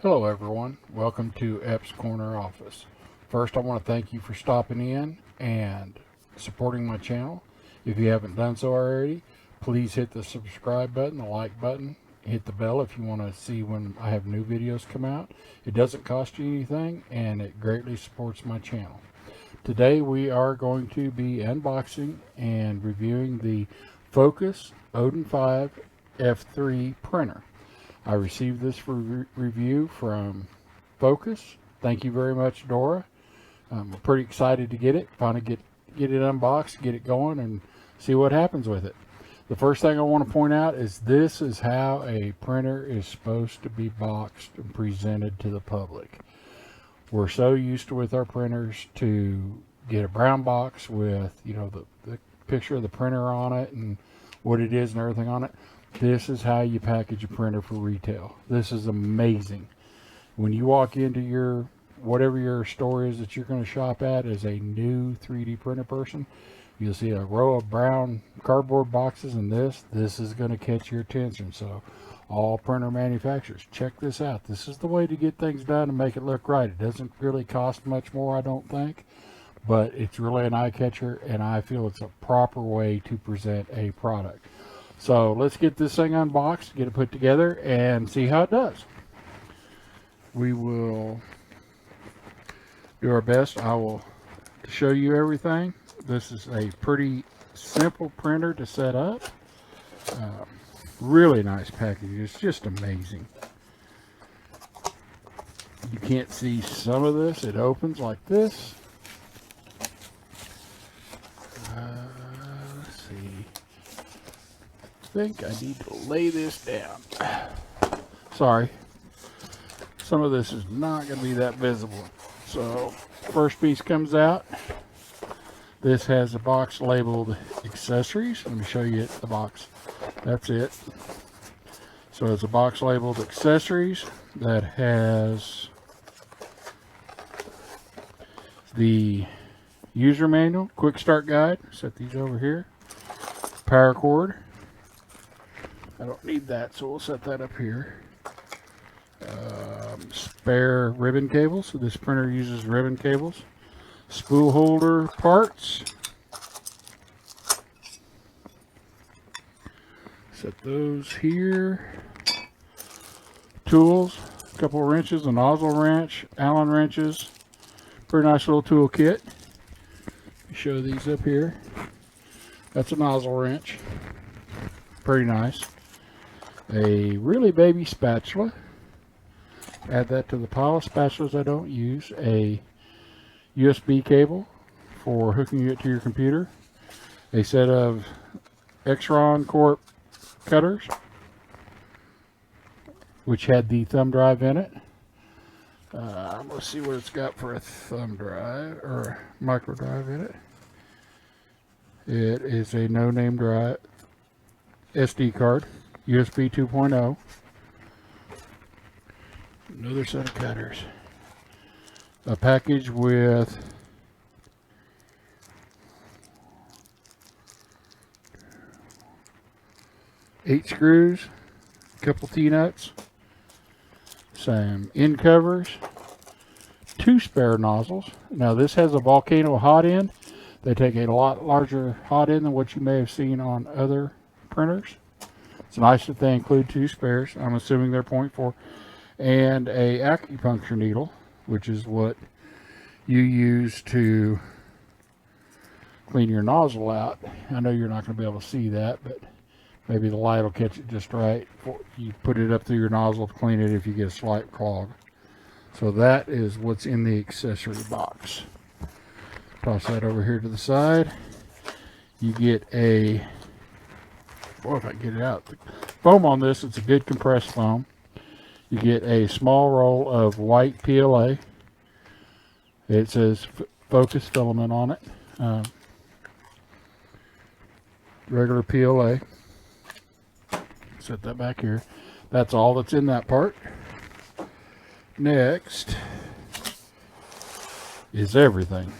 Hello everyone, welcome to Epps Corner Office. First I want to thank you for stopping in and supporting my channel. If you haven't done so already, please hit the subscribe button, the like button, hit the bell if you want to see when I have new videos come out. It doesn't cost you anything and it greatly supports my channel. Today we are going to be unboxing and reviewing the FOKOOS Odin-5 F3 printer. I received this for review from FOKOOS. Thank you very much, Dora. I'm pretty excited to get it. Finally get it unboxed, get it going, and see what happens with it. The first thing I want to point out is this is how a printer is supposed to be boxed and presented to the public. We're so used to with our printers to get a brown box with, you know, the picture of the printer on it and what it is and everything on it. This is how you package a printer for retail. This is amazing. When you walk into your, whatever your store is that you're going to shop at as a new 3D printer person, you'll see a row of brown cardboard boxes, and this is going to catch your attention. So all printer manufacturers, check this out. This is the way to get things done and make it look right. It doesn't really cost much more, I don't think, but it's really an eye catcher, and I feel it's a proper way to present a product. So let's get this thing unboxed, get it put together, and see how it does. We will do our best. I will show you everything. This is a pretty simple printer to set up. Really nice package. It's just amazing. You can't see some of this. It opens like this. Let's see. I think I need to lay this down. Sorry, some of this is not going to be that visible. So first piece comes out. This has a box labeled accessories. Let me show you the box. That's it. So it's a box labeled accessories that has the user manual, quick start guide. Set these over here. Power cord. I don't need that, so we'll set that up here. Spare ribbon cables. So this printer uses ribbon cables. Spool holder parts. Set those here. Tools. A couple of wrenches, a nozzle wrench, Allen wrenches. Pretty nice little tool kit. Show these up here. That's a nozzle wrench. Pretty nice. A really baby spatula. Add that to the pile of spatulas I don't use. A USB cable for hooking it to your computer. A set of Extron Corp cutters, which had the thumb drive in it. Let's see what it's got for a thumb drive or micro drive in it. It is a no-name drive SD card. USB 2.0. Another set of cutters. A package with eight screws, a couple T-nuts, some end covers, two spare nozzles. Now this has a volcano hot end. They take a lot larger hot end than what you may have seen on other printers. It's nice that they include two spares. I'm assuming they're 0.4. And a acupuncture needle, which is what you use to clean your nozzle out. I know you're not going to be able to see that, but maybe the light will catch it just right. You put it up through your nozzle to clean it if you get a slight clog. So that is what's in the accessory box. Toss that over here to the side. You get a, boy, if I can get it out. The foam on this, it's a good compressed foam. You get a small roll of white PLA. It says FOKOOS Filament on it. Regular PLA. Set that back here. That's all that's in that part. Next is everything.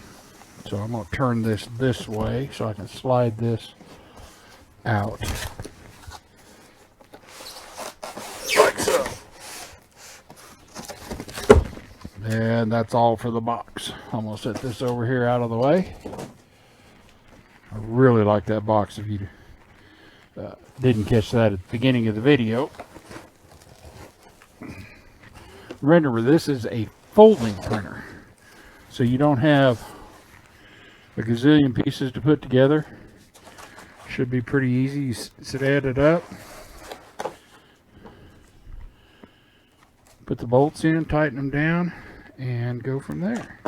So I'm going to turn this way so I can slide this out. Like so. And that's all for the box. I'm going to set this over here out of the way. I really like that box. If you didn't catch that at the beginning of the video. Remember, this is a folding printer. So you don't have a gazillion pieces to put together. Should be pretty easy. You add it up. Put the bolts in, tighten them down, and go from there.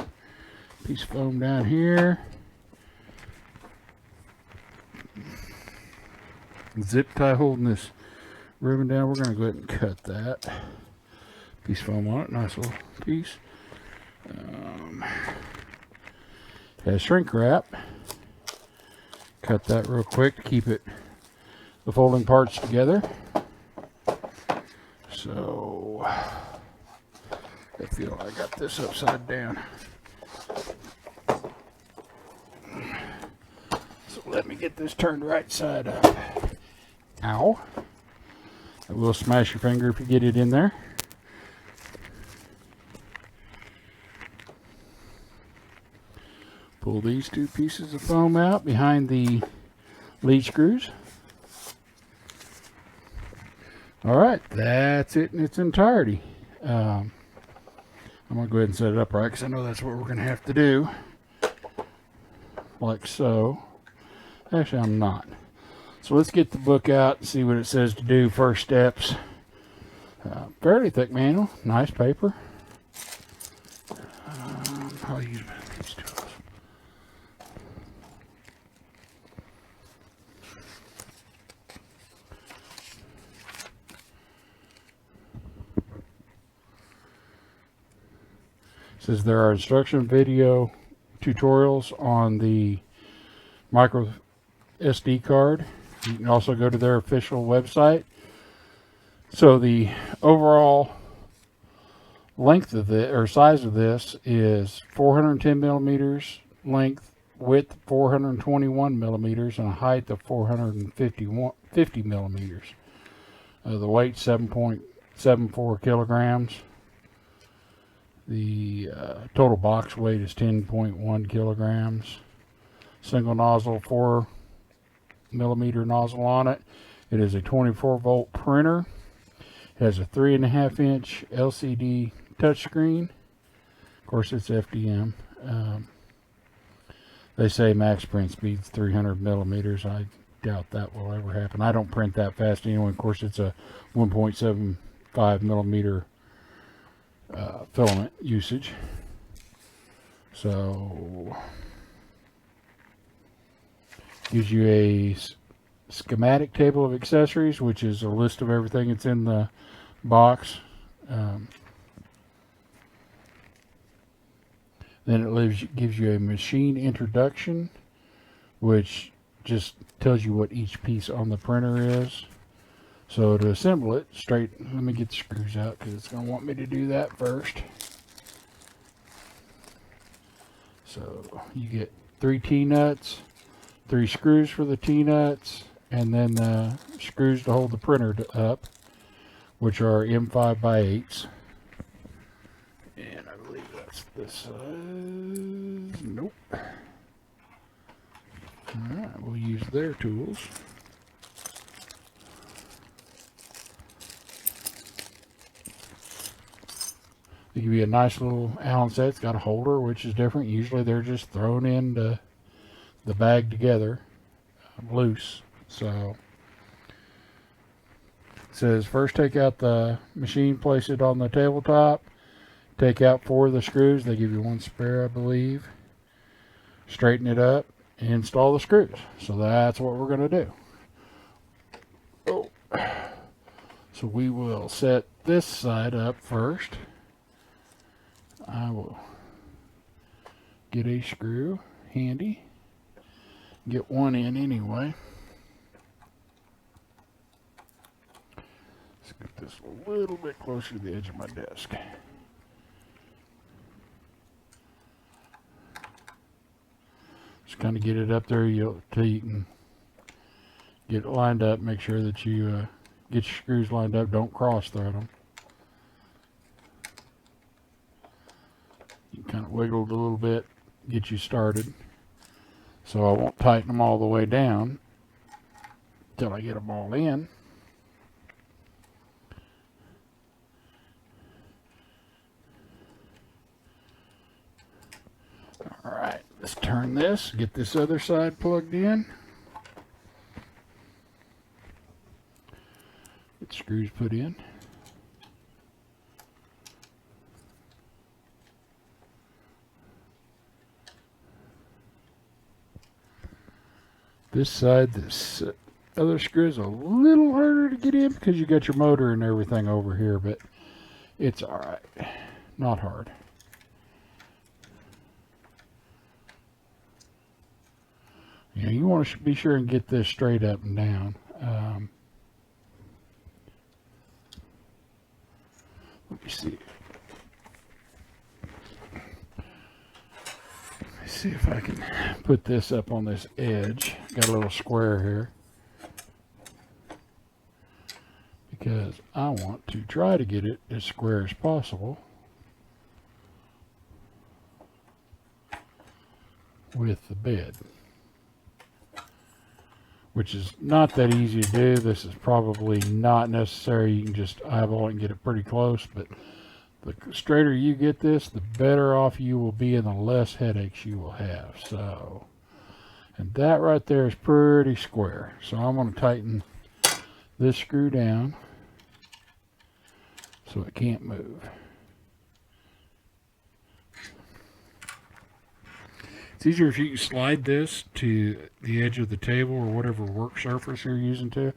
Piece of foam down here. Zip tie holding this ribbon down. We're going to go ahead and cut that. Piece of foam on it. Nice little piece. Has shrink wrap. Cut that real quick to keep it, the folding parts together. So I feel I got this upside down. So let me get this turned right side up. Ow. It will smash your finger if you get it in there. Pull these two pieces of foam out behind the lead screws. Alright, that's it in its entirety. I'm going to go ahead and set it up right because I know that's what we're going to have to do. Like so. Actually, I'm not. So let's get the book out and see what it says to do. First steps. Fairly thick manual. Nice paper. I'll use these tools. Says there are instruction video tutorials on the micro SD card. You can also go to their official website. So the overall length of the or size of this is 410 millimeters length, width 421 millimeters, and a height of 450 millimeters. The weight 7.74 kilograms. The total box weight is 10.1 kilograms. Single nozzle 4 millimeter nozzle on it. It is a 24 volt printer. It has a 3.5 inch LCD touchscreen. Of course, it's FDM. They say max print speed's 300 millimeters. I doubt that will ever happen. I don't print that fast anyway. Of course, it's a 1.75 millimeter filament usage. So gives you a schematic table of accessories, which is a list of everything that's in the box. Then it gives you a machine introduction, which just tells you what each piece on the printer is. So to assemble it straight, let me get the screws out because it's going to want me to do that first. So you get 3 T-nuts, 3 screws for the T-nuts, and then the screws to hold the printer up, which are M5 by 8s. And I believe that's this size. Nope. Alright, we'll use their tools. They give you a nice little Allen set. It's got a holder, which is different. Usually they're just thrown into the bag together, loose. So it says first take out the machine, place it on the tabletop, take out 4 of the screws. They give you 1 spare, I believe. Straighten it up and install the screws. So that's what we're going to do. Oh. So we will set this side up first. I will get a screw handy. Get one in anyway. Let's get this a little bit closer to the edge of my desk. Just kind of get it up there till you can get it lined up. Make sure that you get your screws lined up. Don't cross thread them. kind of wiggled a little bit, get you started. So I won't tighten them all the way down till I get them all in. All right, let's turn this, get this other side plugged in. Get screws put in. This side, this other screw is a little harder to get in because you got your motor and everything over here, but it's all right. Not hard. You know, you want to be sure and get this straight up and down. Let me see. Let me see if I can put this up on this edge. Got a little square here because I want to try to get it as square as possible with the bed, which is not that easy to do. This is probably not necessary. You can just eyeball it and get it pretty close, but the straighter you get this, the better off you will be and the less headaches you will have. So, and that right there is pretty square. So I'm going to tighten this screw down so it can't move. It's easier if you can slide this to the edge of the table or whatever work surface you're using to,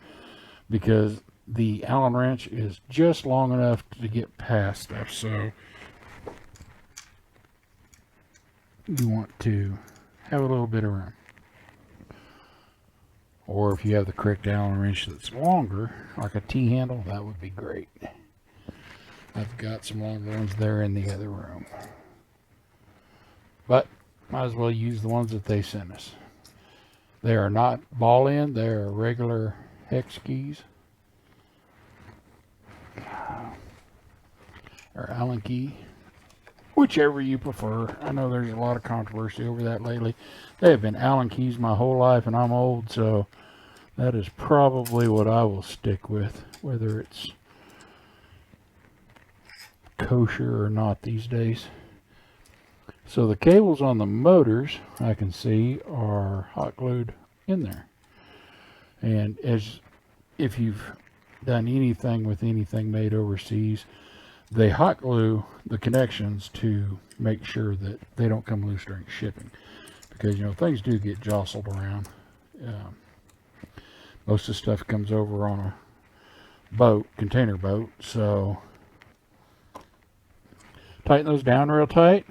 because the Allen wrench is just long enough to get past stuff. So you want to have a little bit of room. Or if you have the correct Allen wrench that's longer, like a T-handle, that would be great. I've got some longer ones there in the other room. But might as well use the ones that they sent us. They are not ball end, they are regular hex keys. Or Allen key. Whichever you prefer. I know there's a lot of controversy over that lately. They have been Allen keys my whole life and I'm old, so that is probably what I will stick with, whether it's kosher or not these days. So the cables on the motors, I can see, are hot glued in there. And as if you've done anything with anything made overseas, they hot glue the connections to make sure that they don't come loose during shipping. Because, you know, things do get jostled around. Most of the stuff comes over on a boat, container boat, so tighten those down real tight.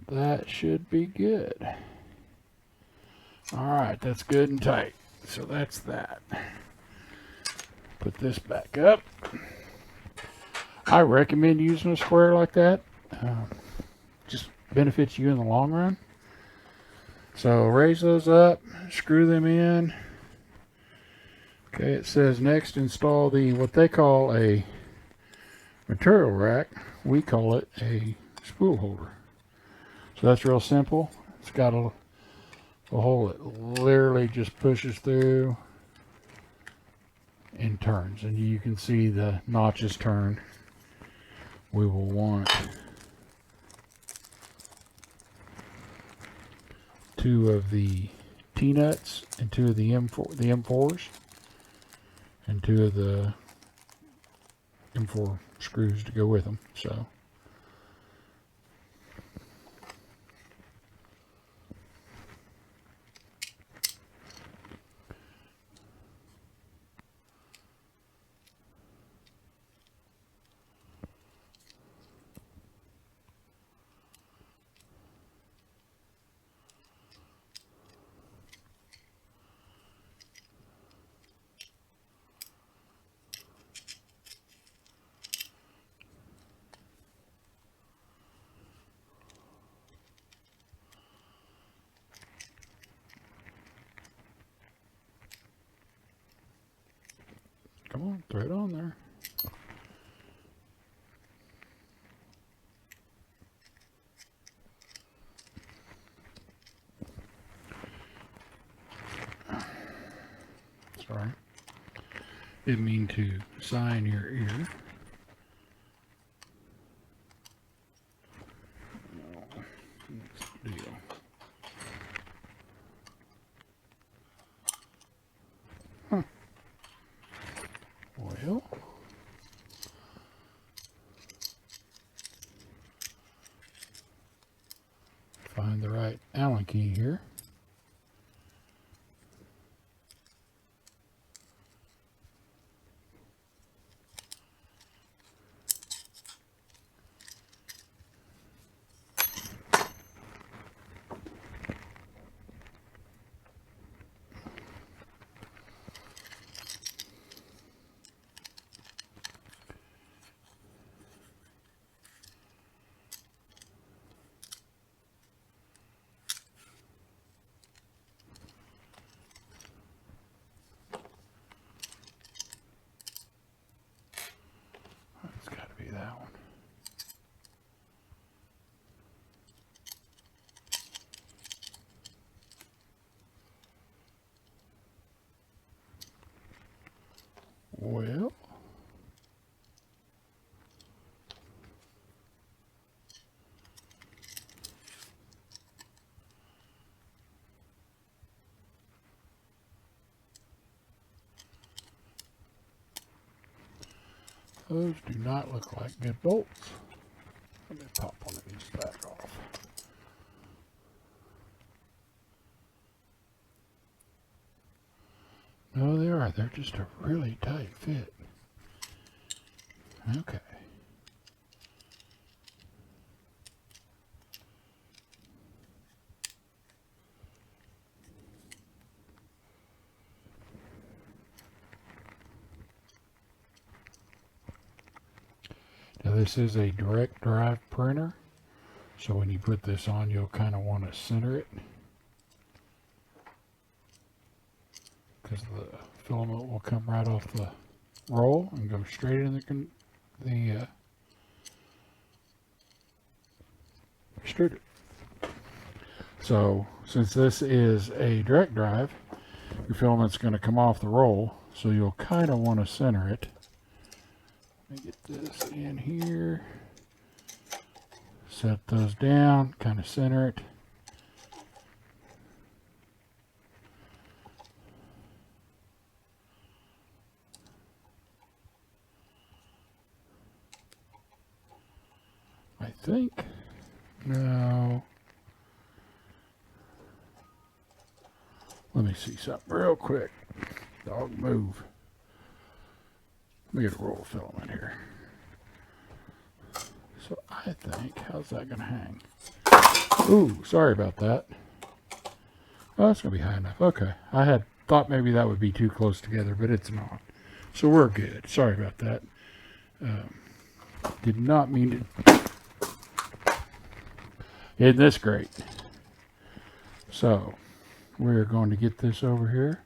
That should be good. All right, that's good and tight. So that's that. Put this back up. I recommend using a square like that. Just benefits you in the long run. So raise those up, screw them in. Okay, it says next install the what they call a material rack. We call it a spool holder. So that's real simple. It's got a hole that literally just pushes through and turns, and you can see the notches turn. We will want 2 of the T-nuts and 2 of the M4s and 2 of the M4 screws to go with them. So come on, throw it on there. Didn't mean to sign your ear. Next deal. Huh. Well, find the right Allen key here. It's got to be that one. Well, those do not look like good bolts. Let me pop one of these back off. No, they are. They're just a really tight fit. Okay. Now this is a direct drive printer, so when you put this on, you'll kind of want to center it, because the filament will come right off the roll and go straight in the extruder. So since this is a direct drive, your filament's going to come off the roll, so you'll kind of want to center it. Let me get this in here, set those down, kind of center it. I think, no, let me see something real quick. Dog, move. Let me get a roll of filament here. So I think, how's that going to hang? Ooh, sorry about that. Oh, that's going to be high enough. Okay, I had thought maybe that would be too close together, but it's not. So we're good. Sorry about that. Did not mean to. Isn't this great? So we're going to get this over here.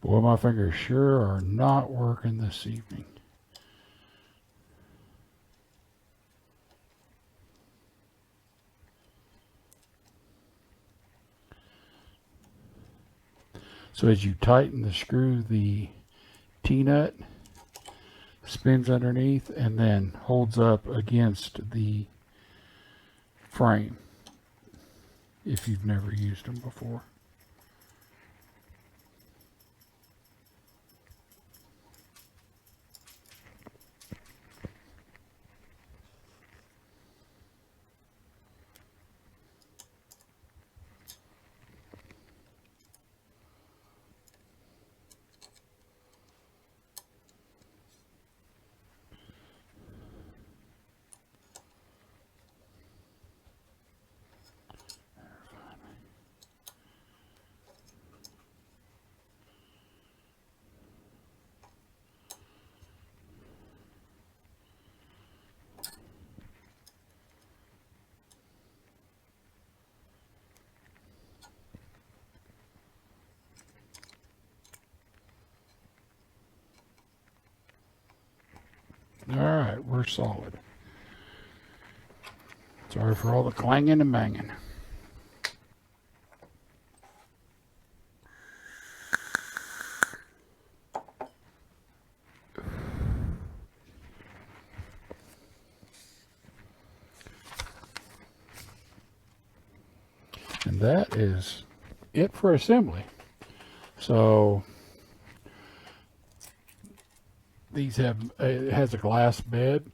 Boy, my fingers sure are not working this evening. So as you tighten the screw, the T-nut spins underneath and then holds up against the frame, if you've never used them before. Alright, we're solid. Sorry for all the clanging and banging. And that is it for assembly. So these have, it has a glass bed.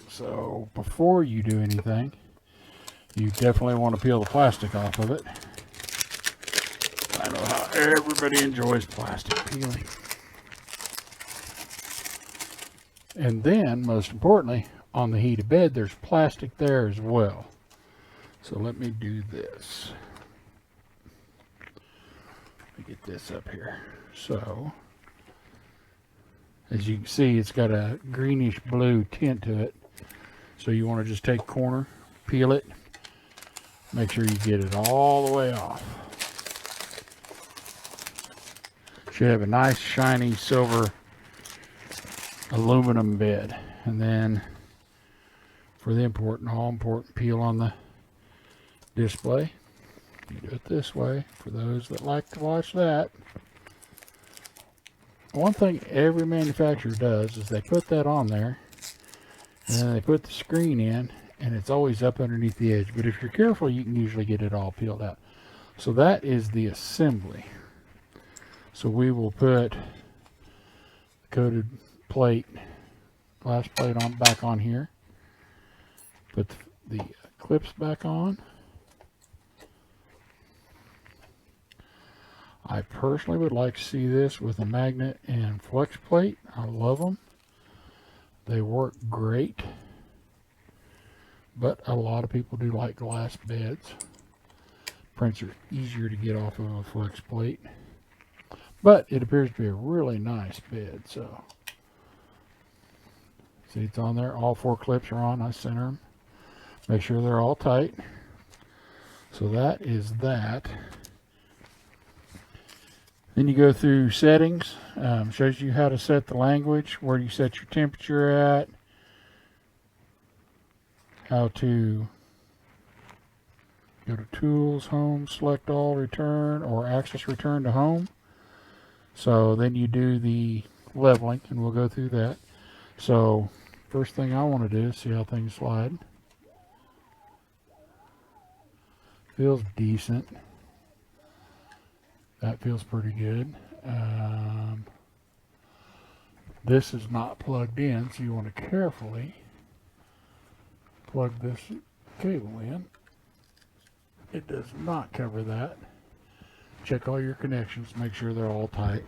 So before you do anything, you definitely want to peel the plastic off of it. I know how everybody enjoys plastic peeling. And then, most importantly, on the heated bed, there's plastic there as well. So let me do this. Let me get this up here. So, as you can see, it's got a greenish blue tint to it. So you want to just take a corner, peel it, make sure you get it all the way off. Should have a nice shiny silver aluminum bed. And then for the all important peel on the display, you do it this way for those that like to watch that. One thing every manufacturer does is they put that on there and then they put the screen in and it's always up underneath the edge. But if you're careful, you can usually get it all peeled out. So that is the assembly. So we will put the coated plate, glass plate on back on here. Put the clips back on. I personally would like to see this with a magnet and flex plate. I love them. They work great. But a lot of people do like glass beds. Prints are easier to get off of a flex plate. But it appears to be a really nice bed. So, see, it's on there. All 4 clips are on. I center them. Make sure they're all tight. So that is that. Then you go through settings. Shows you how to set the language, where you set your temperature at, how to go to Tools, Home, Select All, Return, or Access Return to Home. So then you do the leveling, and we'll go through that. So first thing I want to do is see how things slide. Feels decent. That feels pretty good. This is not plugged in, so you want to carefully plug this cable in. It does not cover that. Check all your connections, make sure they're all tight.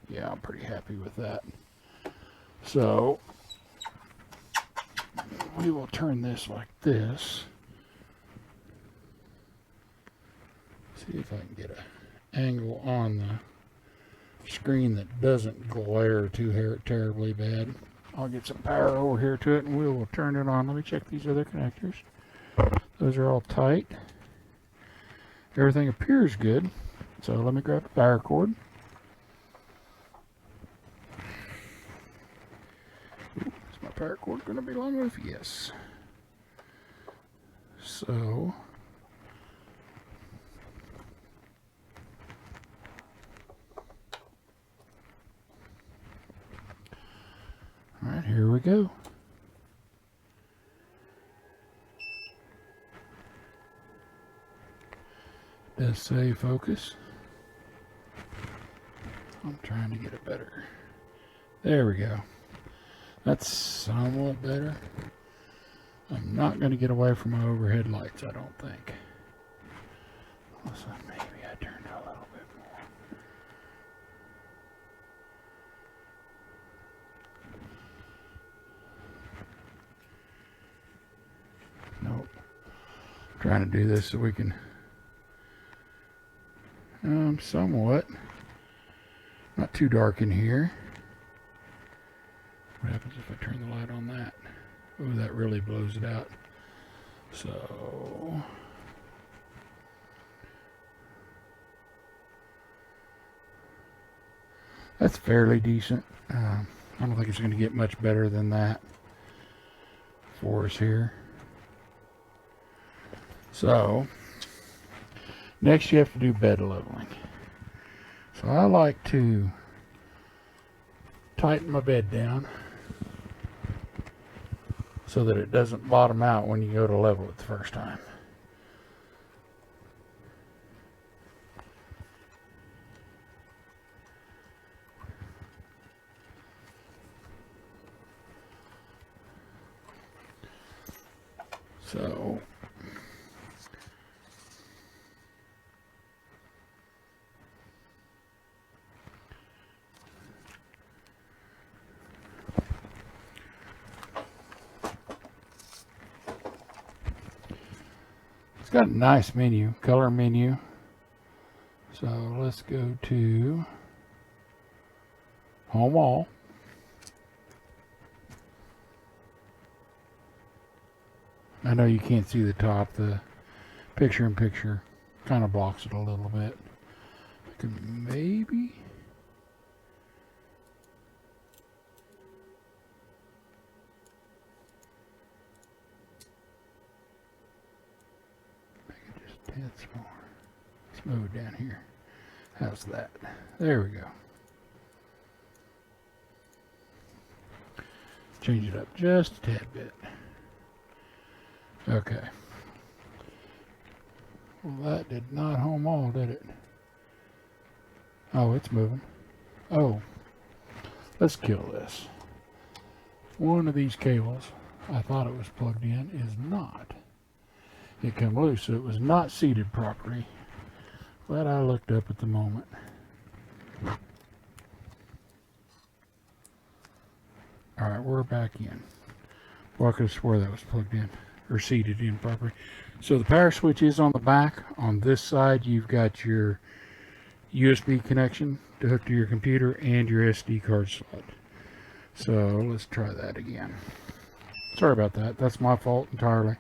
Yeah, I'm pretty happy with that. So we will turn this like this. See if I can get an angle on the screen that doesn't glare too terribly bad. I'll get some power over here to it and we will turn it on. Let me check these other connectors. Those are all tight. Everything appears good. So let me grab the power cord. Ooh, is my power cord going to be long enough? Yes. So all right, here we go. It does say focus. I'm trying to get it better. There we go. That's somewhat better. I'm not going to get away from my overhead lights, I don't think. So maybe I turned it a little bit more. Nope. I'm trying to do this so we can somewhat not too dark in here. What happens if I turn the light on that? Oh, that really blows it out. So That's fairly decent. I don't think it's going to get much better than that for us here. So, next you have to do bed leveling. So I like to tighten my bed down so that it doesn't bottom out when you go to level it the first time. So it's got a nice menu, color menu. So let's go to Home All. I know you can't see the top. The picture-in-picture kind of blocks it a little bit. I could maybe... make it just a tad smaller. Let's move it down here. How's that? There we go. Change it up just a tad bit. Okay. Well, that did not home all, did it? Oh, it's moving. Oh, let's kill this. One of these cables, I thought it was plugged in, is not. It come loose, so it was not seated properly. Glad I looked up at the moment. Alright, we're back in. Well, I could have swore that was plugged in, or seated in properly. So the power switch is on the back. On this side, you've got your USB connection to hook to your computer and your SD card slot. So let's try that again. Sorry about that. That's my fault entirely.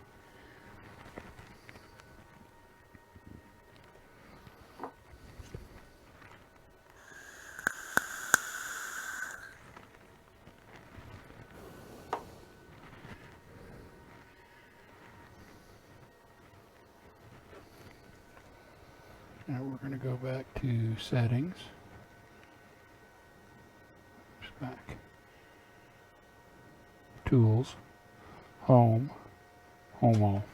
Now we're going to go back to settings. Back. Tools. Home. Home All.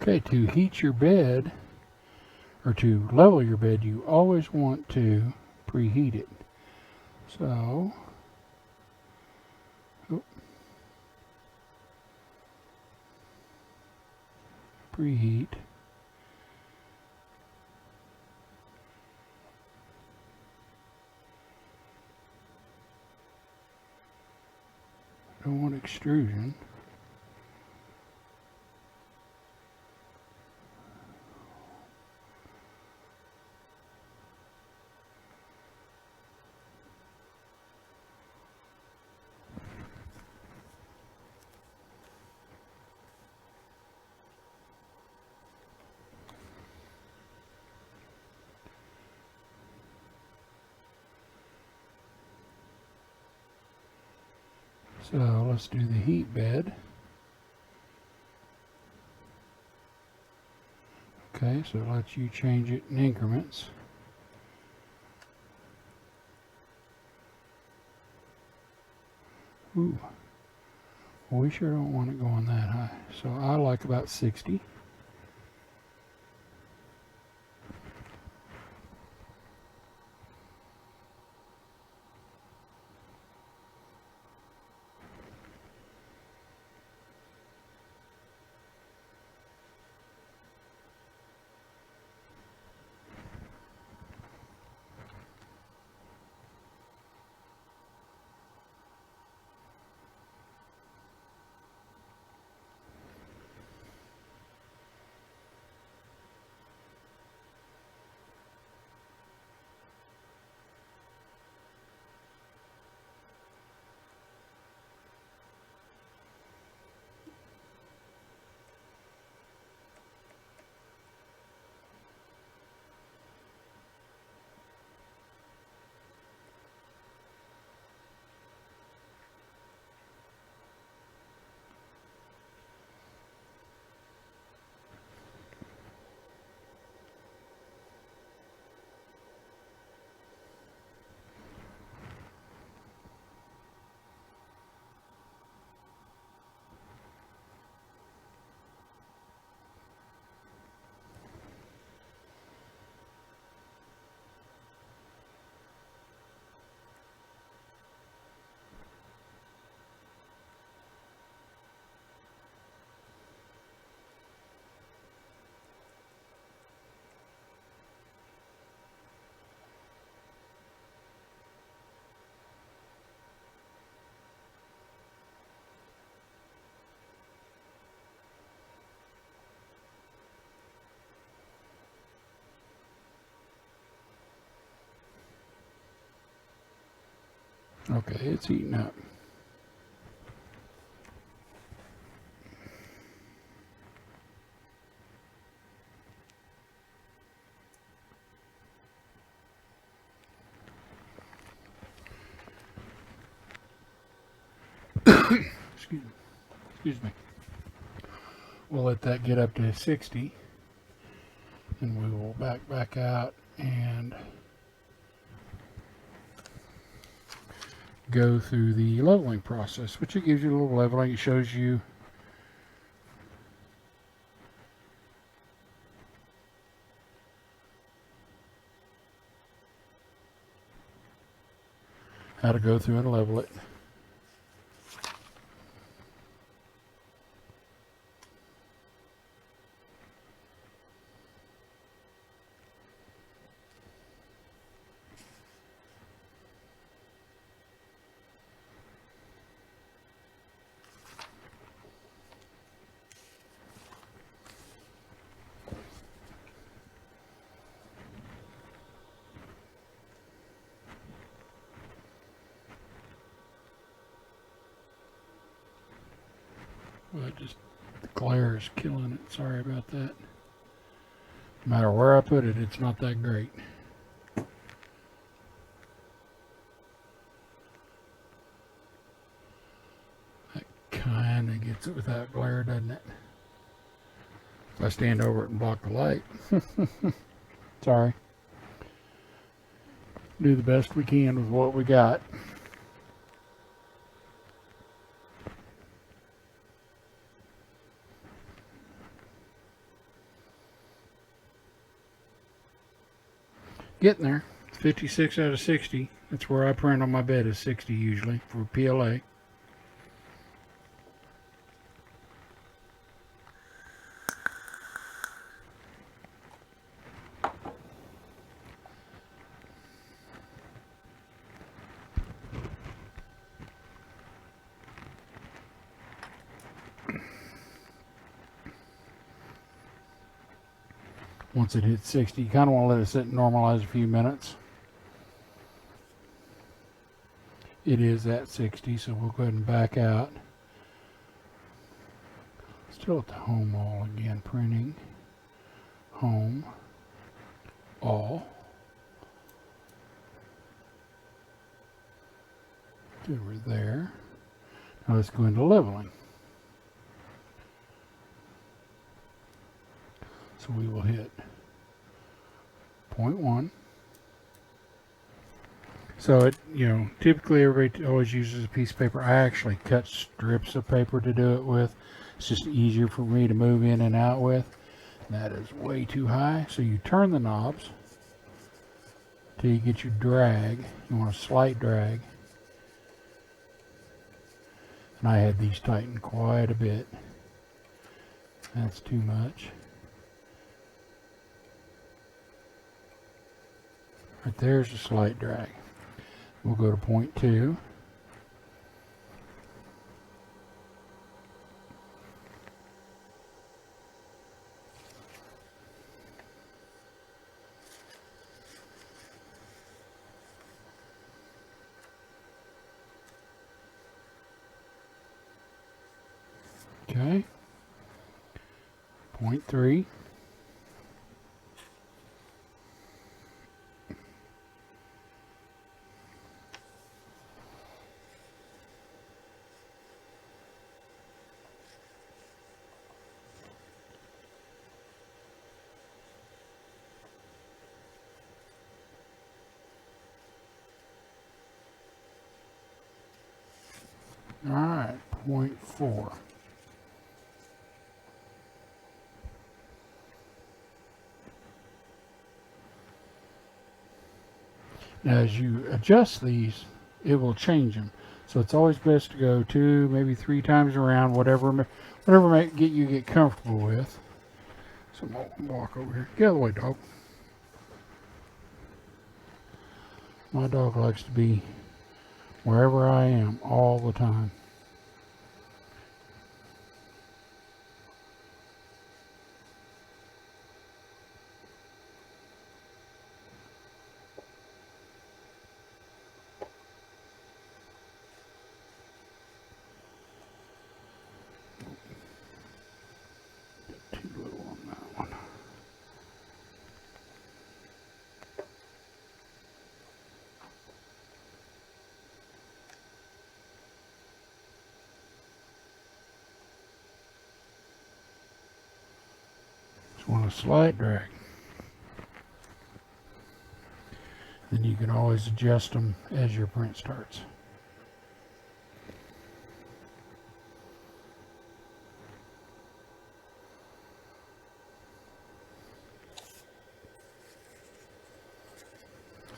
Okay, to heat your bed, or to level your bed, you always want to preheat it. So, preheat. Don't want extrusion. So let's do the heat bed. Okay, so it lets you change it in increments. Ooh, well, we sure don't want it going that high. So I like about 60. Okay, it's heating up. Excuse me. We'll let that get up to 60, and we will back out and go through the leveling process, which it gives you a little leveling. It shows you how to go through and level it. Well, the glare is killing it. Sorry about that. No matter where I put it, it's not that great. That kind of gets it without glare, doesn't it? If I stand over it and block the light. Sorry. Do the best we can with what we got. Getting there. 56 out of 60. That's where I print on my bed, is 60 usually for PLA. Once it hits 60, you kind of want to let it sit and normalize a few minutes. It is at 60, so we'll go ahead and back out. Still at the home all again, printing. Home. All. Over there. Now let's go into leveling. So we will hit 0.1. So it, typically everybody always uses a piece of paper. I actually cut strips of paper to do it with. It's just easier for me to move in and out with. And that is way too high. So you turn the knobs till you get your drag. You want a slight drag. And I had these tightened quite a bit. That's too much. Right there's a slight drag. We'll go to 0.2. Okay. 0.3. All right, 0.4. Now, as you adjust these, it will change them. So it's always best to go 2, maybe 3 times around, whatever might get comfortable with. So I'm gonna walk over here. Get out of the way, dog. My dog likes to be wherever I am all the time. want a slight drag. Then you can always adjust them as your print starts.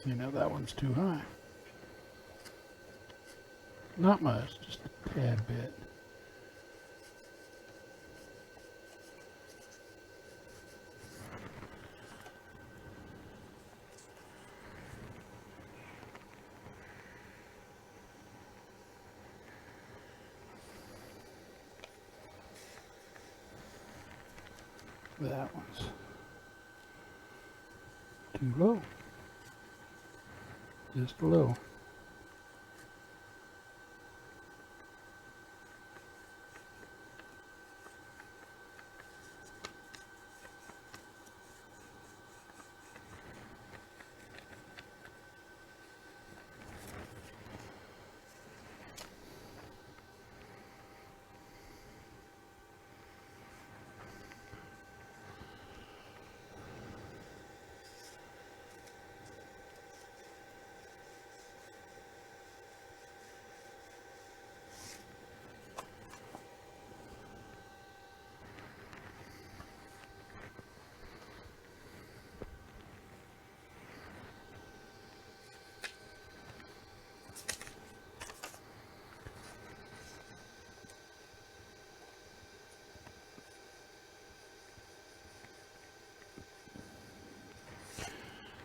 You know, that one's too high. Not much, just a tad bit. That one's too low. Just a little.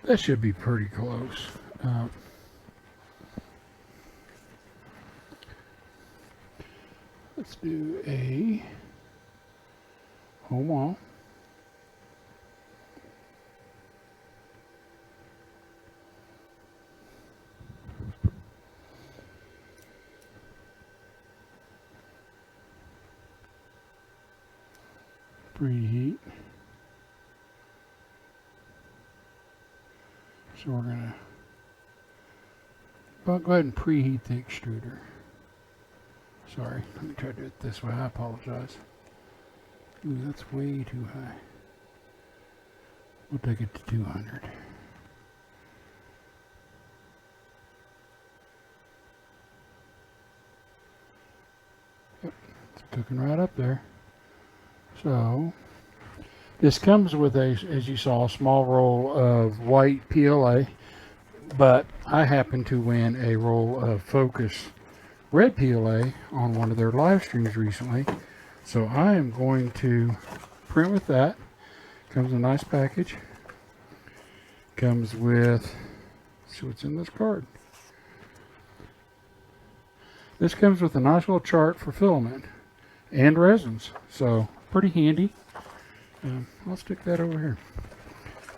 That should be pretty close. Let's do a home wall. Preheat. So we're going to go ahead and preheat the extruder. Sorry, let me try to do it this way. I apologize. Ooh, that's way too high. We'll take it to 200. Yep, it's cooking right up there. So this comes with a, as you saw, a small roll of white PLA, but I happen to win a roll of FOKOOS red PLA on one of their live streams recently. So I am going to print with that. Comes in a nice package. Comes with, let's see what's in this card. This comes with a nice little chart for filament and resins. So pretty handy. I'll stick that over here.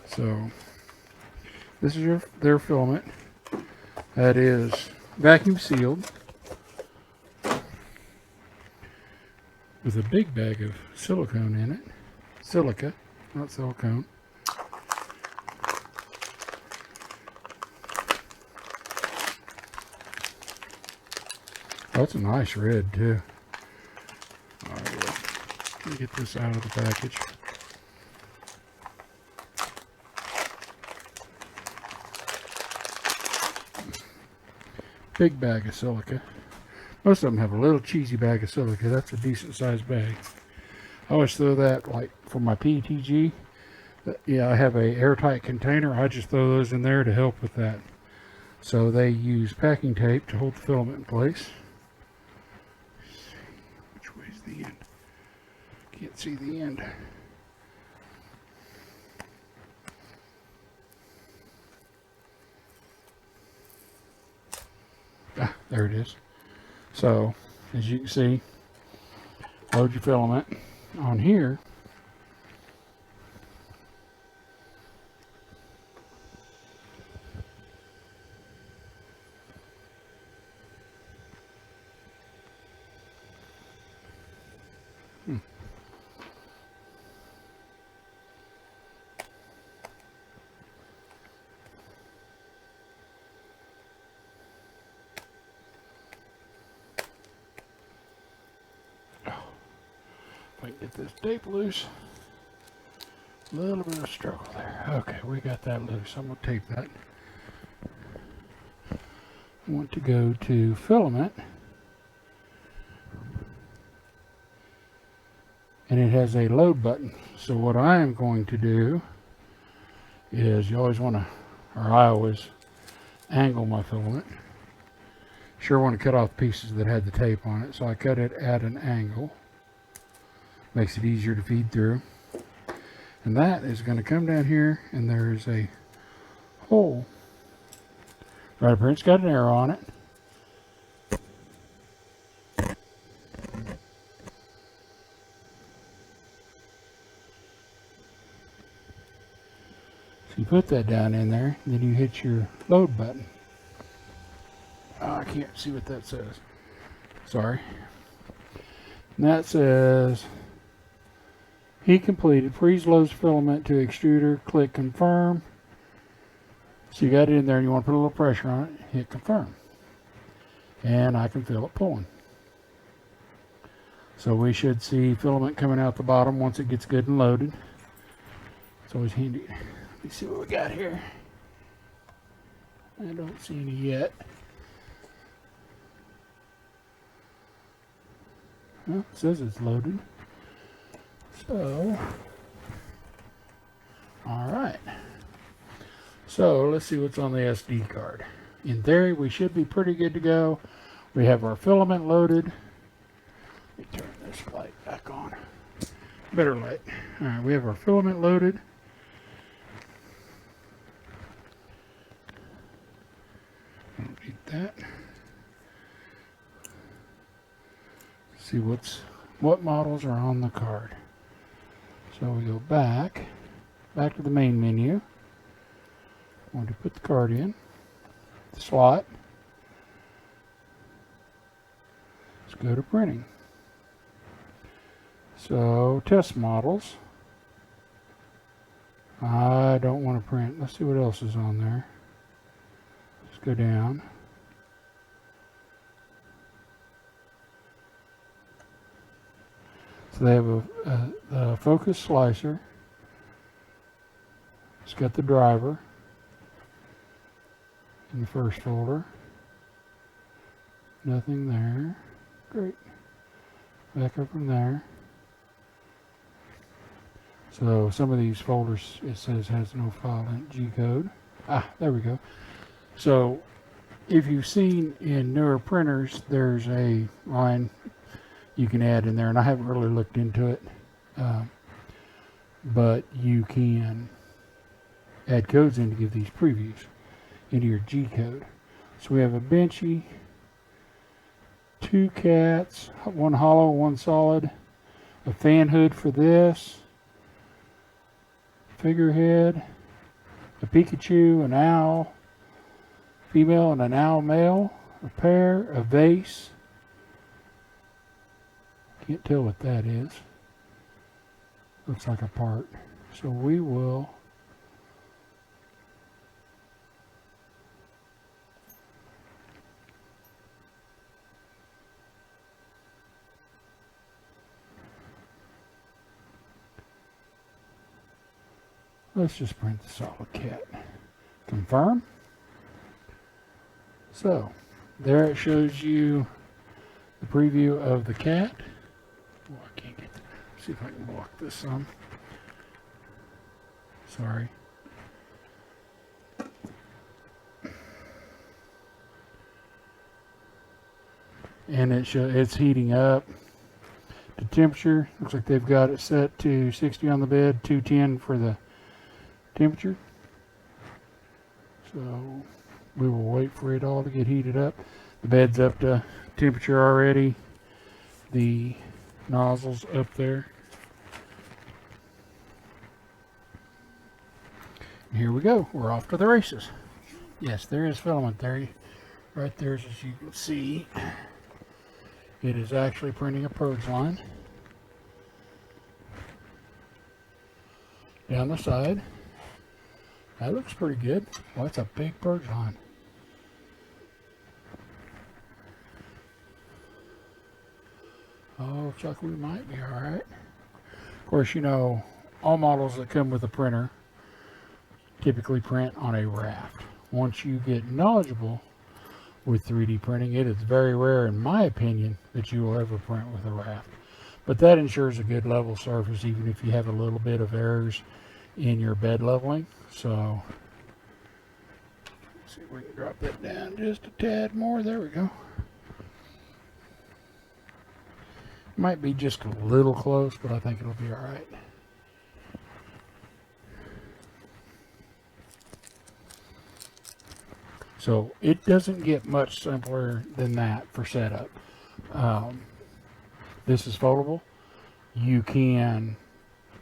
So this is their filament. That is vacuum sealed with a big bag of silicone in it. Silica, not silicone. That's a nice red too. All right, let me get this out of the package. Big bag of silica. Most of them have a little cheesy bag of silica. That's a decent sized bag. I always throw that, like for my PETG. Yeah, I have a airtight container. I just throw those in there to help with that. So they use packing tape to hold the filament in place. Which way's the end? Can't see the end. Ah, there it is. So, as you can see, load your filament on here. If I can get this tape loose. A little bit of struggle there. Okay, we got that loose. I'm going to tape that. I want to go to Filament. And it has a load button. So what I am going to do is, you always want to, or I always angle my filament. Sure want to cut off pieces that had the tape on it, so I cut it at an angle. Makes it easier to feed through. And that is going to come down here, and there's a hole right up here. It's got an arrow on it. So you put that down in there, and then you hit your load button. Oh, I can't see what that says. Sorry. And that says, heat completed. Freeze loads filament to extruder. Click confirm. So you got it in there and you want to put a little pressure on it. Hit confirm. And I can feel it pulling. So we should see filament coming out the bottom once it gets good and loaded. It's always handy. Let me see what we got here. I don't see any yet. Well, it says it's loaded. So, alright. So, let's see what's on the SD card. In theory, we should be pretty good to go. We have our filament loaded. Let me turn this light back on. Better light. Alright, we have our filament loaded. I don't need that. See what models are on the card. So we go back to the main menu. I want to put the card in the slot. Let's go to printing. So test models. I don't want to print. Let's see what else is on there. Let's go down. So they have a FOKOOS slicer. It's got the driver in the first folder. Nothing there. Great. Back up from there. So some of these folders, it says has no file in G code. Ah, there we go. So if you've seen in newer printers, there's a line you can add in there, and I haven't really looked into it, but you can add codes in to give these previews into your G code. So we have a benchy, 2 cats, 1 hollow, 1 solid, a fan hood for this, figurehead, a Pikachu, an owl female and an owl male, a pair, a vase. Can't tell what that is. Looks like a part. So we will let's just print the solid cat. Confirm. So there it shows you the preview of the cat. Oh, I can't get that. See if I can block this some. Sorry. And it's heating up. The temperature looks like they've got it set to 60 on the bed, 210 for the temperature. So we will wait for it all to get heated up. The bed's up to temperature already. The nozzles up there. And here we go. We're off to the races. Yes, there is filament there. Right there, as you can see. It is actually printing a purge line. Down the side. That looks pretty good. Well, that's a big purge line. Oh, Chuck, we might be alright. Of course, you know, all models that come with a printer typically print on a raft. Once you get knowledgeable with 3D printing, it is very rare, in my opinion, that you will ever print with a raft. But that ensures a good level surface, even if you have a little bit of errors in your bed leveling. So, let's see if we can drop that down just a tad more. There we go. Might be just a little close, but I think it'll be all right. So it doesn't get much simpler than that for setup. This is foldable. You can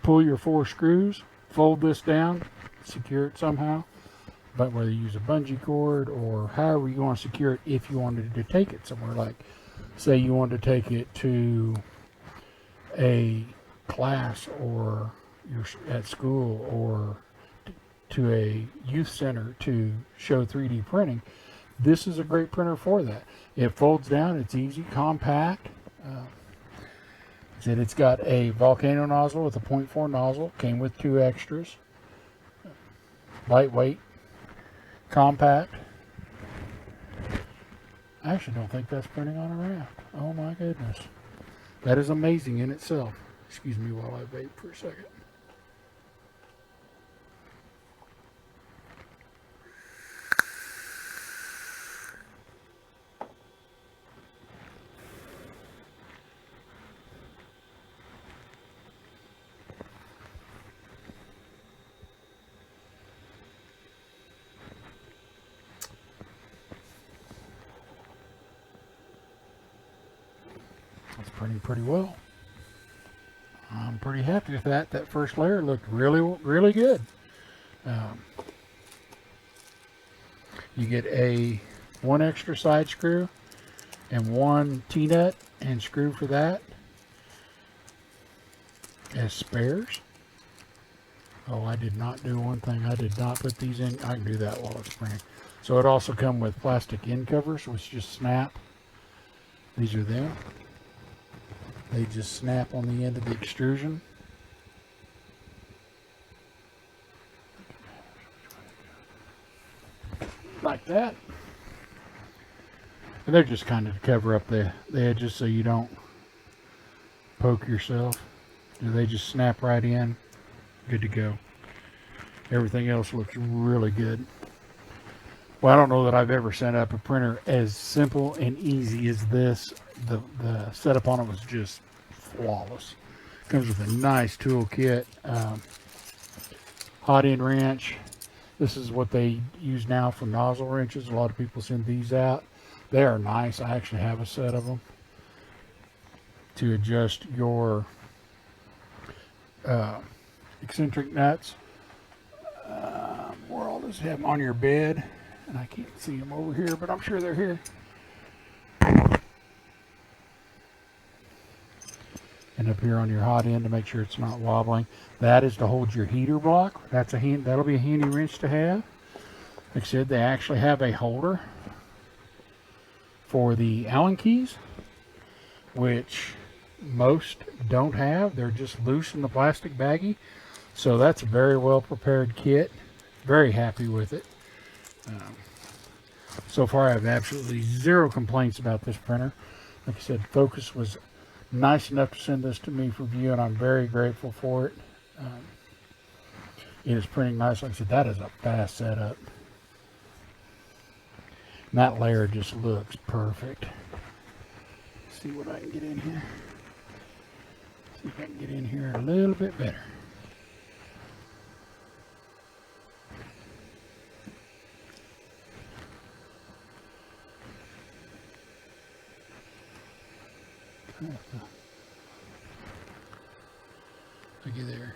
pull your 4 screws, fold this down, secure it somehow, but whether you use a bungee cord or however you want to secure it, if you wanted to take it somewhere, like say you wanted to take it to a class, or you're at school, or to a youth center to show 3D printing, this is a great printer for that. It folds down, it's easy, compact. It's got a volcano nozzle with a 0.4 nozzle, came with 2 extras. Lightweight, compact. I actually don't think that's printing on a raft. Oh my goodness. That is amazing in itself. Excuse me while I vape for a second. It's printing pretty well. I'm pretty happy with that. That first layer looked really good. You get one extra side screw and 1 T-nut and screw for that as spares. Oh, I did not do one thing. I did not put these in. I can do that while it's printing. So it also comes with plastic end covers, which just snap. These are them. They just snap on the end of the extrusion. Like that. And they're just kind of to cover up the edges so you don't poke yourself. They just snap right in. Good to go. Everything else looks really good. Well, I don't know that I've ever set up a printer as simple and easy as this. The setup on it was just flawless. Comes with a nice tool kit, hot end wrench. This is what they use now for nozzle wrenches. A lot of people send these out. They are nice. I actually have a set of them to adjust your eccentric nuts. Where all does it have them? On your bed. And I can't see them over here, but I'm sure they're here. And up here on your hot end to make sure it's not wobbling. That is to hold your heater block. That'll be a handy wrench to have. Like I said, they actually have a holder for the Allen keys, which most don't have. They're just loose in the plastic baggie. So that's a very well prepared kit. Very happy with it. So far I have absolutely 0 complaints about this printer. Like I said, FOKOOS was nice enough to send this to me for view, and I'm very grateful for it. It is printing nice. Like I said, that is a fast setup. And that layer just looks perfect. Let's see what I can get in here. See if I can get in here a little bit better. Looky there.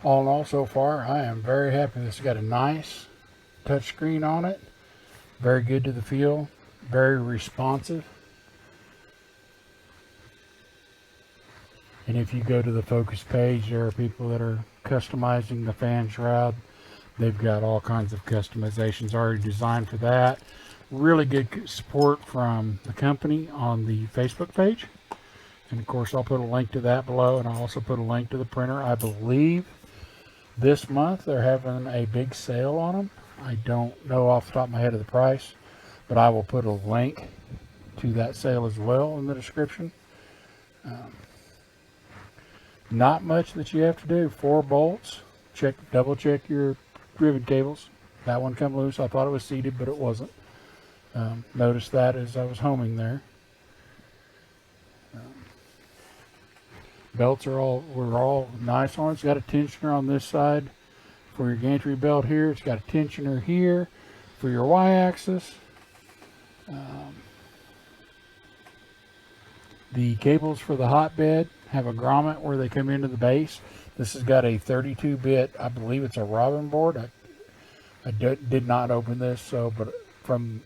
All in all, so far, I am very happy. This has got a nice touch screen on it. Very good to the feel. Very responsive. And if you go to the FOKOOS page, there are people that are customizing the fan shroud. They've got all kinds of customizations already designed for that. Really good support from the company on the Facebook page. And of course, I'll put a link to that below, and I'll also put a link to the printer. I believe this month they're having a big sale on them. I don't know off the top of my head of the price, but I will put a link to that sale as well in the description. Not much that you have to do. 4 bolts. Double check your rivet cables. That one come loose. I thought it was seated, but it wasn't. Noticed that as I was homing there. Belts were all nice on it. It's got a tensioner on this side for your gantry belt here. It's got a tensioner here for your Y-axis. The cables for the hotbed have a grommet where they come into the base. This has got a 32-bit, I believe it's a Robin board. I did not open this, but from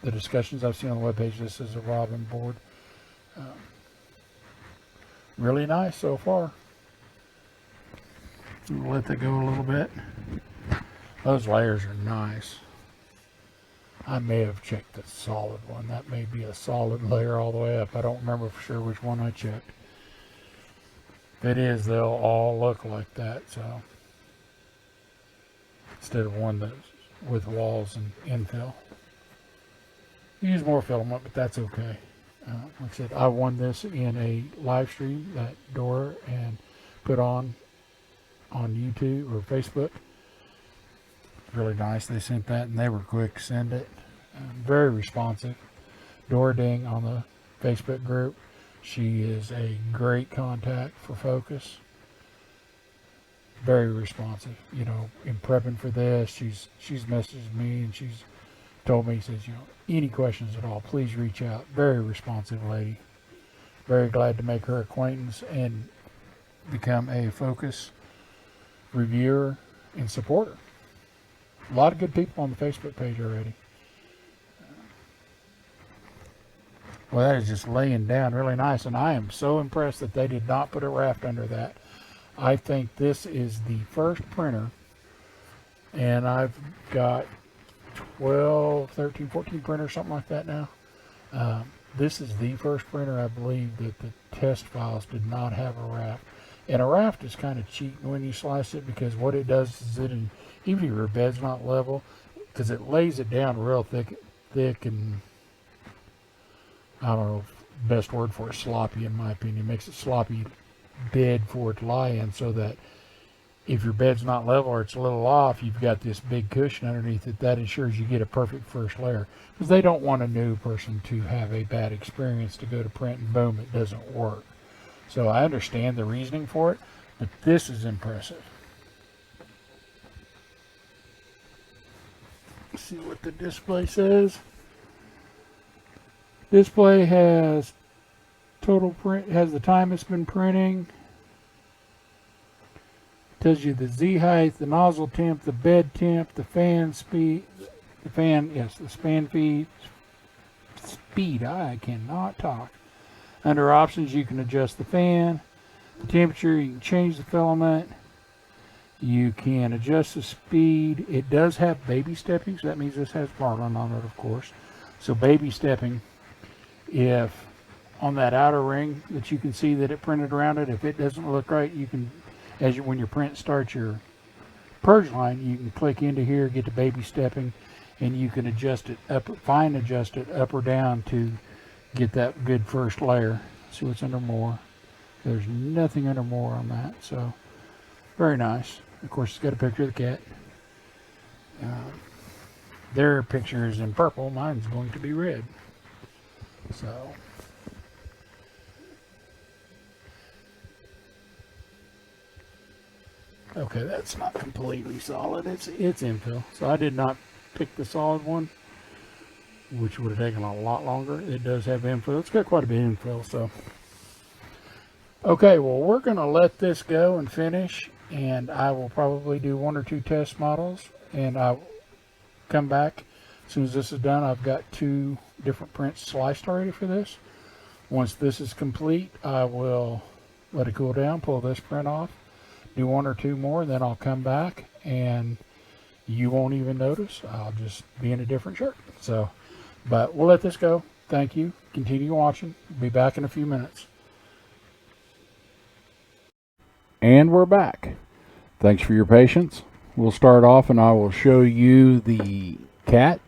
the discussions I've seen on the webpage, this is a Robin board. Really nice so far. I'll let that go a little bit. Those layers are nice. I may have checked the solid one. That may be a solid layer all the way up. I don't remember for sure which one I checked. If it is, they'll all look like that. So instead of one that's with walls and infill. Use more filament, but that's okay. Like I said, I won this in a live stream that Dora and put on YouTube or Facebook. Really nice. They sent that and they were quick to send it. Very responsive. Dora Ding on the Facebook group. She is a great contact for FOKOOS. Very responsive. You know, in prepping for this, she's messaged me and she's told me, says, you know, any questions at all, please reach out. Very responsive lady. Very glad to make her acquaintance and become a FOKOOS reviewer and supporter. A lot of good people on the Facebook page already. Well, that is just laying down really nice, and I am so impressed that they did not put a raft under that. I think this is the first printer, and I've got 12, 13, 14 printers, something like that now. This is the first printer, I believe, that the test files did not have a raft. And a raft is kind of cheating when you slice it, because what it does is even if your bed's not level, because it lays it down real thick and I don't know, best word for it, sloppy in my opinion. It makes it sloppy bed for it to lie in, so that if your bed's not level or it's a little off, you've got this big cushion underneath it. That ensures you get a perfect first layer, because they don't want a new person to have a bad experience to go to print and boom, it doesn't work. So I understand the reasoning for it, but this is impressive. Let's see what the display says. Display has total print, has the time it's been printing. Tells you the Z height, the nozzle temp, the bed temp, the fan speed, the span speed. I cannot talk. Under options, you can adjust the fan, the temperature, you can change the filament, you can adjust the speed. It does have baby stepping, so that means this has marlin on it, of course. So baby stepping, if on that outer ring that you can see that it printed around it, if it doesn't look right, you can, when your print starts your purge line, you can click into here, get the baby stepping, and you can adjust it up, fine adjust it up or down to get that good first layer. See what's under more. There's nothing under more on that, so very nice. Of course, it's got a picture of the cat. Their picture is in purple, mine's going to be red. So okay, that's not completely solid. It's infill. So I did not pick the solid one, which would have taken a lot longer. It does have infill. It's got quite a bit of infill. So okay, well, we're going to let this go and finish, and I will probably do 1 or 2 test models, and I'll come back as soon as this is done. I've got 2 different prints sliced already for this. Once this is complete, I will let it cool down, pull this print off, do 1 or 2 more, then I'll come back and you won't even notice. I'll just be in a different shirt. So, but we'll let this go. Thank you. Continue watching. Be back in a few minutes. And we're back. Thanks for your patience. We'll start off and I will show you the cat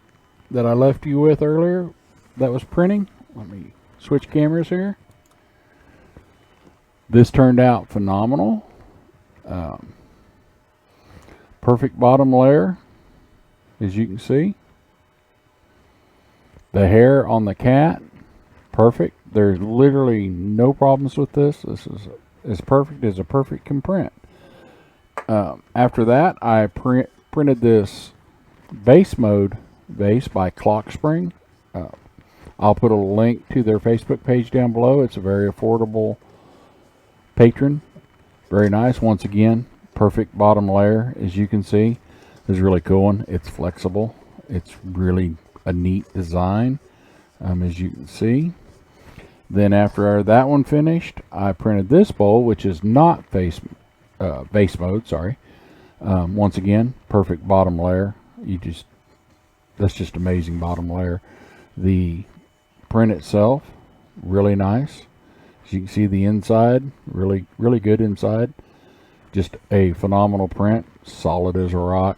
that I left you with earlier that was printing. Let me switch cameras here. This turned out phenomenal. Perfect bottom layer, as you can see. The hair on the cat, perfect. There's literally no problems with this. This is as perfect as a perfect can print. After that, I printed this base mode vase by Clock Spring. I'll put a link to their Facebook page down below. It's a very affordable patron. Very nice. Once again, perfect bottom layer, as you can see. This is a really cool one. It's flexible. It's really a neat design, as you can see. Then after that one finished, I printed this bowl, which is not base mode, sorry. Once again, perfect bottom layer. That's just amazing bottom layer. The print itself, really nice. As you can see, the inside, really good inside. Just a phenomenal print, solid as a rock.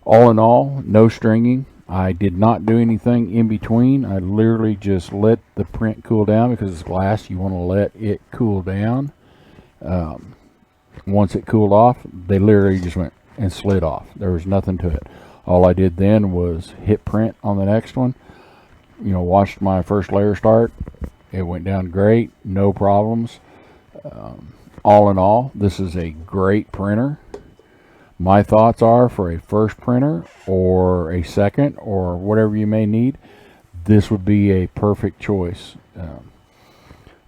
All in all, no stringing. I did not do anything in between. I literally just let the print cool down, because it's glass. You want to let it cool down. Once it cooled off, they literally just went and slid off. There was nothing to it. All I did then was hit print on the next one. You know, watched my first layer start. It went down great, no problems. All in all, this is a great printer. My thoughts are, for a first printer or a second or whatever you may need, this would be a perfect choice.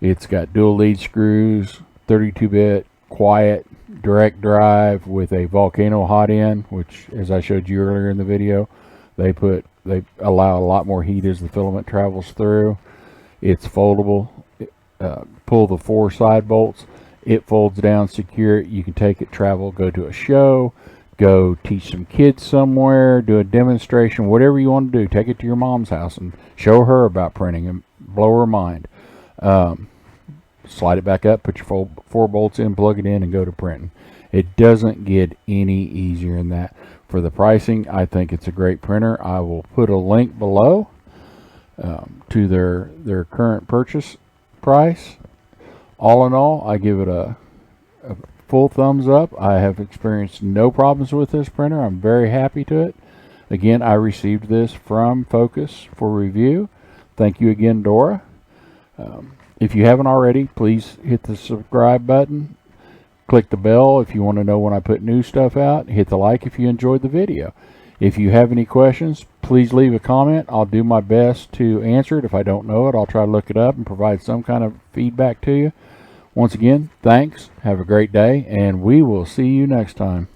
It's got dual lead screws, 32-bit, quiet, direct drive with a volcano hot end, which, as I showed you earlier in the video, they allow a lot more heat as the filament travels through. It's foldable. Pull the 4 side bolts. It folds down, secure it. You can take it, travel, go to a show, go teach some kids somewhere, do a demonstration, whatever you want to do. Take it to your mom's house and show her about printing and blow her mind. Slide it back up, put your 4 bolts in, plug it in, and go to printing. It doesn't get any easier than that. For the pricing, I think it's a great printer. I will put a link below to their current purchase price. All in all, I give it a full thumbs up. I have experienced no problems with this printer. I'm very happy to it. Again, I received this from FOKOOS for review. Thank you again, Dora. If you haven't already, please hit the subscribe button. Click the bell if you want to know when I put new stuff out. Hit the like if you enjoyed the video. If you have any questions, please leave a comment. I'll do my best to answer it. If I don't know it, I'll try to look it up and provide some kind of feedback to you. Once again, thanks. Have a great day, and we will see you next time.